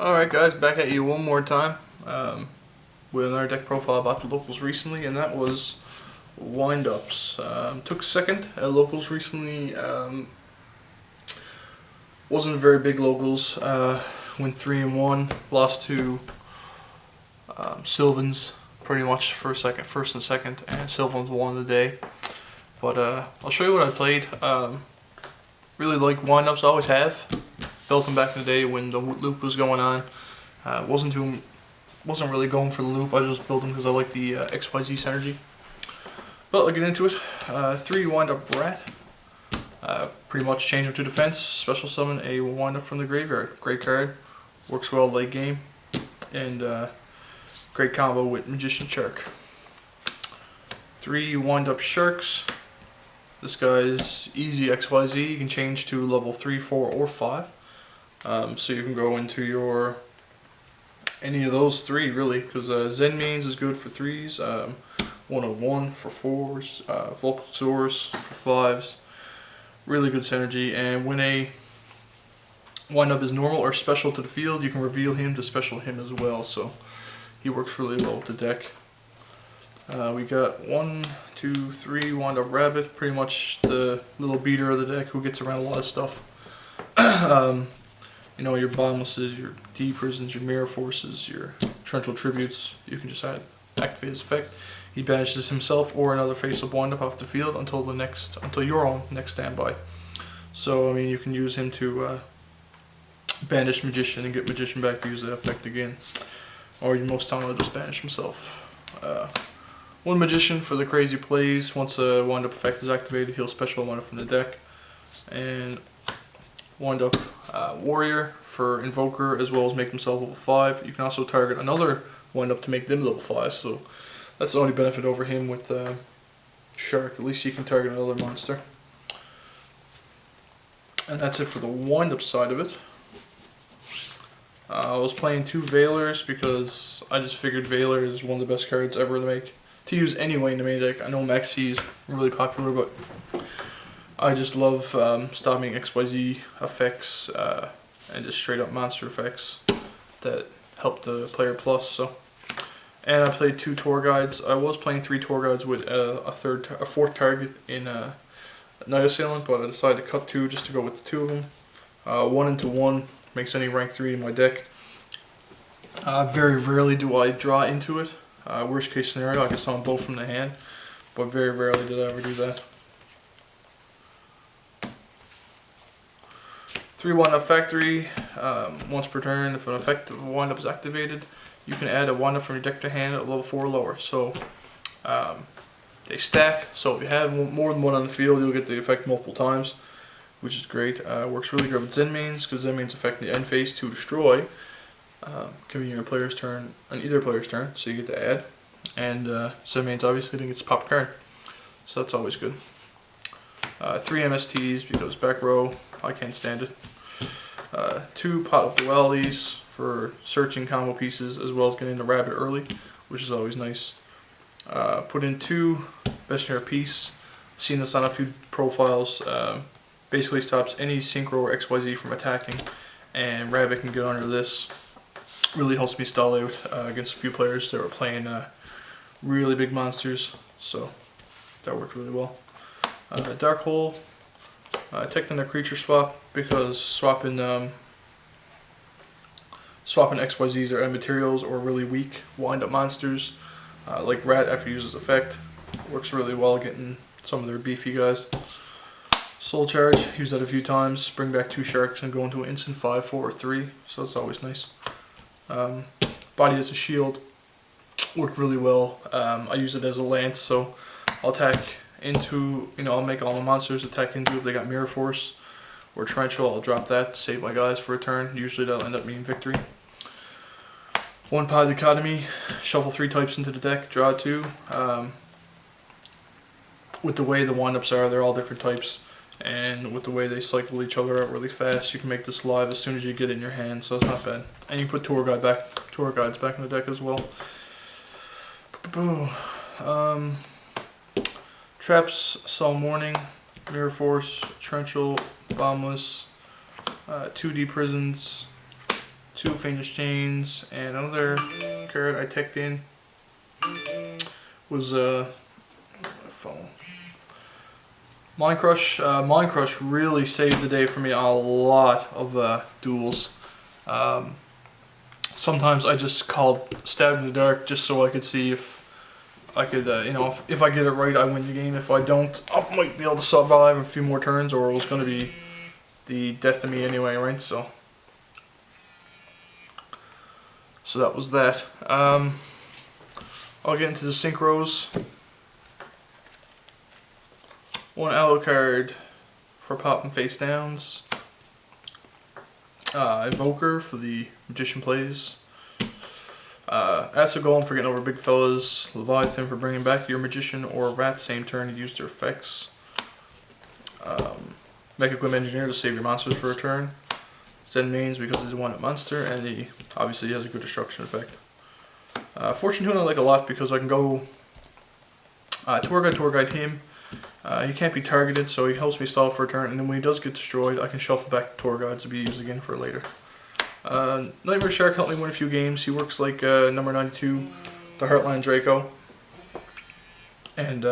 Alright guys, back at you one more time with another deck profile about the locals recently, and that was Wind-Ups. Took second at locals recently. Wasn't very big locals. Went 3-1, lost to Sylvans pretty much first and second, and Sylvans won the day. But I'll show you what I played. Really like Wind-Ups, always have. Built them back in the day when the loop was going on. Wasn't really going for the loop. I just built them because I like the XYZ synergy. But I'll get into it. 3 Wind-Up Rat. Pretty much change them to defense. Special summon a Wind-Up from the graveyard. Great card. Works well late game. And great combo with Magician Shark. 3 Wind-Up Sharks. This guy's easy XYZ. You can change to level 3, 4, or 5. So you can go into your any of those 3 really, because Zenmaines is good for 3s, 101 for 4s, Volcasaurus for 5s. Really good synergy, and when a Wind-Up is normal or special to the field, you can reveal him to special him as well, so he works really well with the deck. We got 1, 2, 3 Wind-Up Rabbit, pretty much the little beater of the deck who gets around a lot of stuff. You know, your Bomblesses, your D-Prisons, your Mirror Forces, your Torrential Tributes, you can just activate his effect. He banishes himself or another face-up Wind-Up off the field until your own next standby. So, I mean, you can use him to banish Magician and get Magician back to use that effect again. Or most time he'll just banish himself. 1 Magician for the crazy plays. Once a Wind-Up effect is activated, he'll special Wind-Up from the deck. And Wind-Up Warrior for Invoker, as well as make himself level 5. You can also target another Wind-Up to make them level 5, so that's the only benefit over him with Shark. At least you can target another monster. And that's it for the Wind-Up side of it. I was playing 2 Veilers because I just figured Veiler is one of the best cards ever to use anyway in the main deck. I know Maxi is really popular, but I just love stopping XYZ effects and just straight up monster effects that help the player plus. So, and I played 2 tour guides. I was playing 3 tour guides with a 4th target in Night Assailant, but I decided to cut 2 just to go with the 2 of them. 1 into 1 makes any rank 3 in my deck. Very rarely do I draw into it. Worst case scenario, I can summon both from the hand, but very rarely did I ever do that. 3 Wind-Up Factory. Once per turn, if an effect of a Wind-Up is activated, you can add a Wind-Up from your deck to hand at level 4 or lower. So they stack, so if you have more than one on the field, you'll get the effect multiple times, which is great. Works really good with Zenmaines, because Zenmaines affect the end phase to destroy. Can be your player's turn, on either player's turn, so you get to add. And Zenmaines obviously then gets pop card, so that's always good. 3 MSTs because back row, I can't stand it. 2 Pot of Dualities for searching combo pieces, as well as getting the rabbit early, which is always nice. Put in 2 Best in Your Piece. Seen this on a few profiles. Basically stops any Synchro or XYZ from attacking, and rabbit can get under this. Really helps me stall out against a few players that were playing really big monsters, so that worked really well. Dark Hole. Technical creature swap, because swapping XYZs or end materials or really weak Wind-Up monsters like Rat after he uses effect works really well getting some of their beefy guys. Soul Charge, use that a few times, bring back 2 Sharks and go into an instant 5, 4, or 3, so that's always nice. Body as a Shield worked really well. I use it as a lance, so I'll attack into, I'll make all my monsters attack into if they got Mirror Force or Torrential. I'll drop that to save my guys for a turn. Usually that'll end up meaning victory. 1 Pod Dichotomy, shuffle 3 types into the deck, draw 2. With the way the Wind-Ups are, they're all different types, and with the way they cycle each other out really fast, you can make this live as soon as you get it in your hand, so it's not bad. And you can put tour guides back in the deck as well. Traps, Solemn Warning, Mirror Force, Torrential, Bombless, 2 D Prisons, 2 Famous Chains, and another card I teched in was phone. Mind Crush. Mind Crush really saved the day for me on a lot of duels. Sometimes I just called Stab in the Dark just so I could see if I could, if I get it right, I win the game. If I don't, I might be able to survive a few more turns, or it was going to be the death of me anyway, right? So that was that. I'll get into the synchros. 1 Alucard for popping face downs. Evoker for the Magician plays. Acid Golem for getting over big fellas. Leviathan for bringing back your Magician or Rat same turn to use their effects. Mechaquim Engineer to save your monsters for a turn. Zen Mains because he's a 1-hit monster, and he obviously has a good destruction effect. Fortune Hoon I like a lot because I can go Tour Guide him. He can't be targeted, so he helps me stall for a turn, and then when he does get destroyed, I can shuffle back Tour Guides to be used again for later. Nightmare Shark helped me win a few games. He works like number 92, the Heartland Draco. And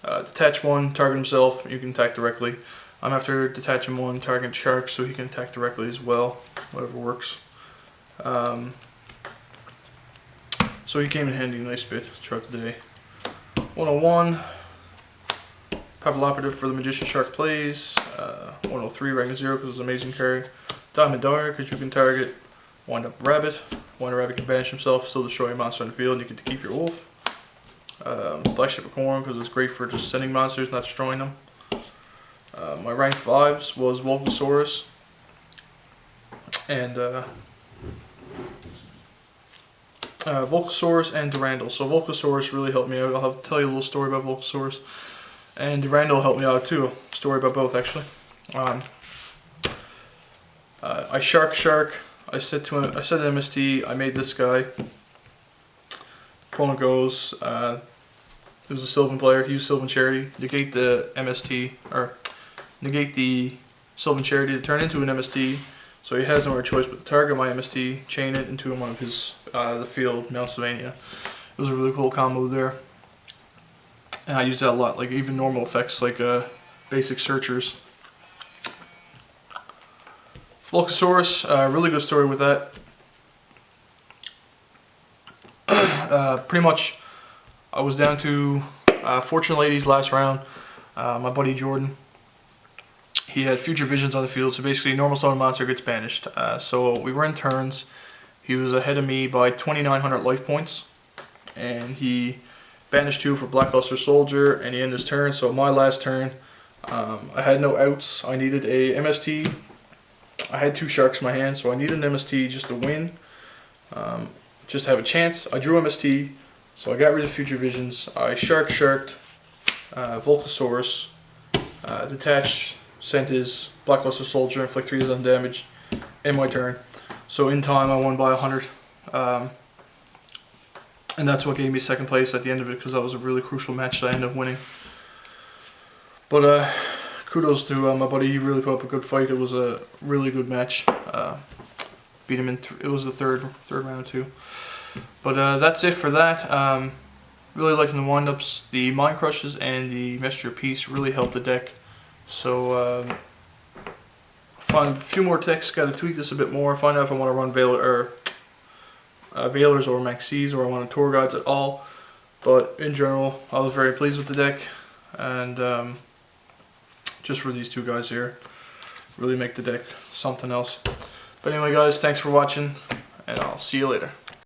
detach 1, target himself, you can attack directly. I'm after detaching 1, target Shark, so he can attack directly as well, whatever works. So he came in handy a nice bit throughout the day. 101, Papilloperative for the Magician Shark plays. 103, rank 0 because it's an amazing card. Diamond Dyer because you can target Wind Up Rabbit. Wind Up Rabbit can banish himself, still destroy a monster on the field, and you get to keep your wolf. Black Shippercorn because it's great for just sending monsters, not destroying them. My rank 5s was Volcasaurus and Durandal. So Volcasaurus really helped me out. I'll have to tell you a little story about Volcasaurus. And Durandal helped me out too. Story about both actually. I Shark. I said to MST, I made this guy. Opponent goes, it was a Sylvan player, he used Sylvan Charity, negate the MST, or negate the Sylvan Charity to turn into an MST, so he has no other choice but to target my MST, chain it into one of his, the field, Mount Sylvania. It was a really cool combo there. And I use that a lot, like even normal effects like basic searchers. Volcasaurus, really good story with that. Pretty much, I was down to Fortune Ladies last round. My buddy Jordan, he had Future Visions on the field, so basically normal summon monster gets banished. So we were in turns. He was ahead of me by 2,900 life points, and he banished 2 for Blackluster Soldier, and he ended his turn. So my last turn, I had no outs. I needed a MST. I had 2 sharks in my hand, so I needed an MST just to win. Just to have a chance. I drew MST, so I got rid of Future Visions. I sharked Volcasaurus, detached, sent his Blackluster Soldier, inflict 3 of them damage, in my turn. So in time I won by 100. And that's what gave me second place at the end of it, because that was a really crucial match that I ended up winning. But kudos to my buddy, he really put up a good fight. It was a really good match. Beat him in, it was the third round too. But that's it for that. Really liking the windups. The Mind Crushes and the Messenger of Peace really helped the deck. So find a few more techs, got to tweak this a bit more, find out if I want to run Veilers or Maxis, or I want to Tour Guides at all. But in general, I was very pleased with the deck, and just for these 2 guys here, really make the deck something else. But anyway guys, thanks for watching, and I'll see you later.